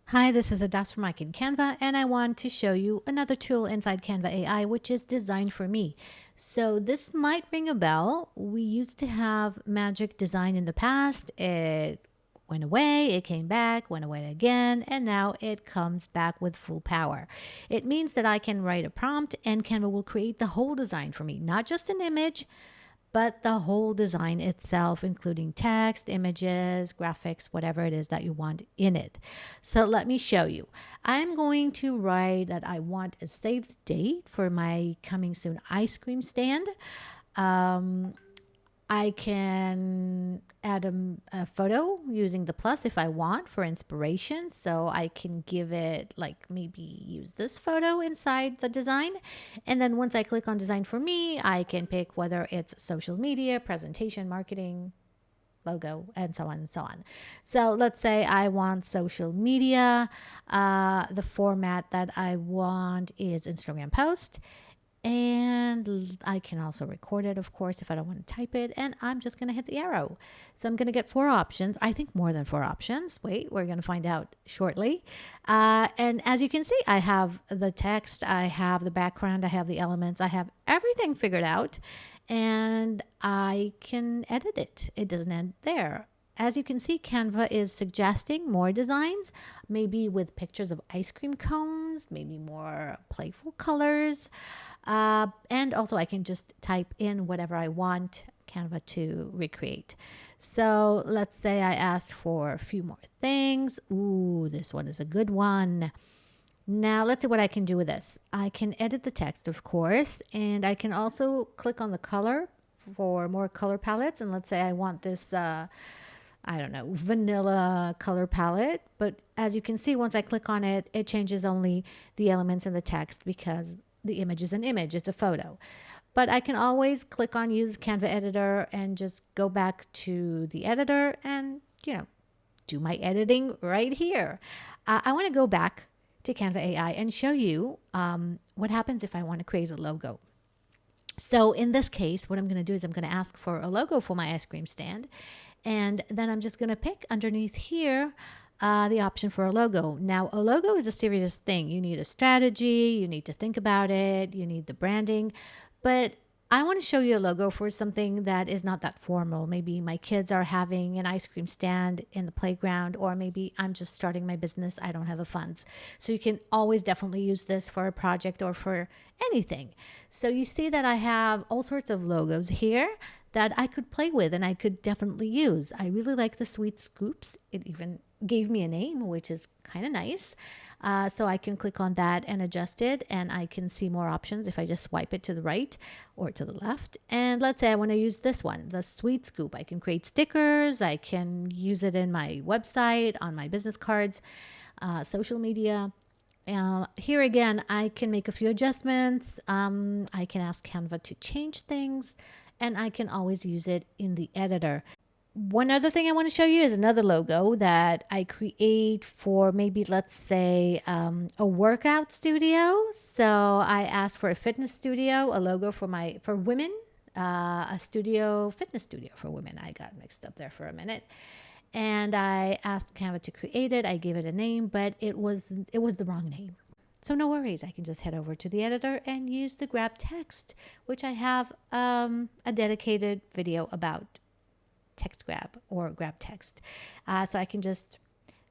Hi, this is Hadas from Mike in Canva, and I want to show you another tool inside Canva AI, which is designed for me. So this might ring a bell. We used to have magic design in the past. It went away, it came back, went away again, and now it comes back with full power. It means that I can write a prompt and Canva will create the whole design for me, not just an image, but the whole design itself, including text, images, graphics, whatever it is that you want in it. So let me show you. I'm going to write that I want a save date for my coming soon ice cream stand. I can add a photo using the plus if I want for inspiration. So I can give it like maybe use this photo inside the design. And then once I click on design for me, I can pick whether it's social media, presentation, marketing, logo, and so on and so on. So let's say I want social media. The format that I want is Instagram post. And I can also record it, of course, if I don't want to type it. And I'm just going to hit the arrow. So I'm going to get 4 options. I think more than 4 options. Wait, we're going to find out shortly. And as you can see, I have the text, I have the background, I have the elements, I have everything figured out. And I can edit it. It doesn't end there. As you can see, Canva is suggesting more designs, maybe with pictures of ice cream cones, maybe more playful colors. And also I can just type in whatever I want Canva to recreate. So let's say I asked for a few more things. Ooh, this one is a good one. Now let's see what I can do with this. I can edit the text, of course, and I can also click on the color for more color palettes. And let's say I want this, I don't know, vanilla color palette. But as you can see, once I click on it, it changes only the elements in the text because the image is an image, it's a photo. But I can always click on use Canva editor and just go back to the editor and, do my editing right here. I want to go back to Canva AI and show you what happens if I want to create a logo. So in this case, what I'm going to do is I'm going to ask for a logo for my ice cream stand. And then I'm just going to pick underneath here the option for a logo. Now, a logo is a serious thing. You need a strategy. You need to think about it. You need the branding. But I want to show you a logo for something that is not that formal. Maybe my kids are having an ice cream stand in the playground, or maybe I'm just starting my business. I don't have the funds. So you can always definitely use this for a project or for anything. So you see that I have all sorts of logos here that I could play with and I could definitely use. I really like the sweet scoops. It even gave me a name, which is kind of nice. So I can click on that and adjust it, and I can see more options if I just swipe it to the right or to the left. And let's say I want to use this one, the Sweet Scoop. I can create stickers. I can use it in my website, on my business cards, social media. Here again, I can make a few adjustments. I can ask Canva to change things, and I can always use it in the editor. One other thing I want to show you is another logo that I create for maybe, let's say, a workout studio. So I asked for a fitness studio, a logo for women, a fitness studio for women. I got mixed up there for a minute. And I asked Canva to create it. I gave it a name, but it was the wrong name. So no worries, I can just head over to the editor and use the grab text, which I have a dedicated video about text grab or grab text. So I can just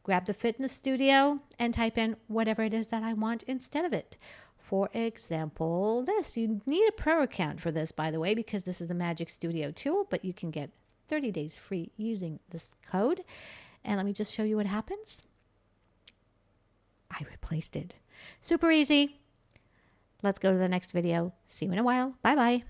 grab the fitness studio and type in whatever it is that I want instead of it. For example, this. You need a pro account for this, by the way, because this is the Magic Studio tool, but you can get 30 days free using this code. And let me just show you what happens. I replaced it. Super easy. Let's go to the next video. See you in a while. Bye-bye.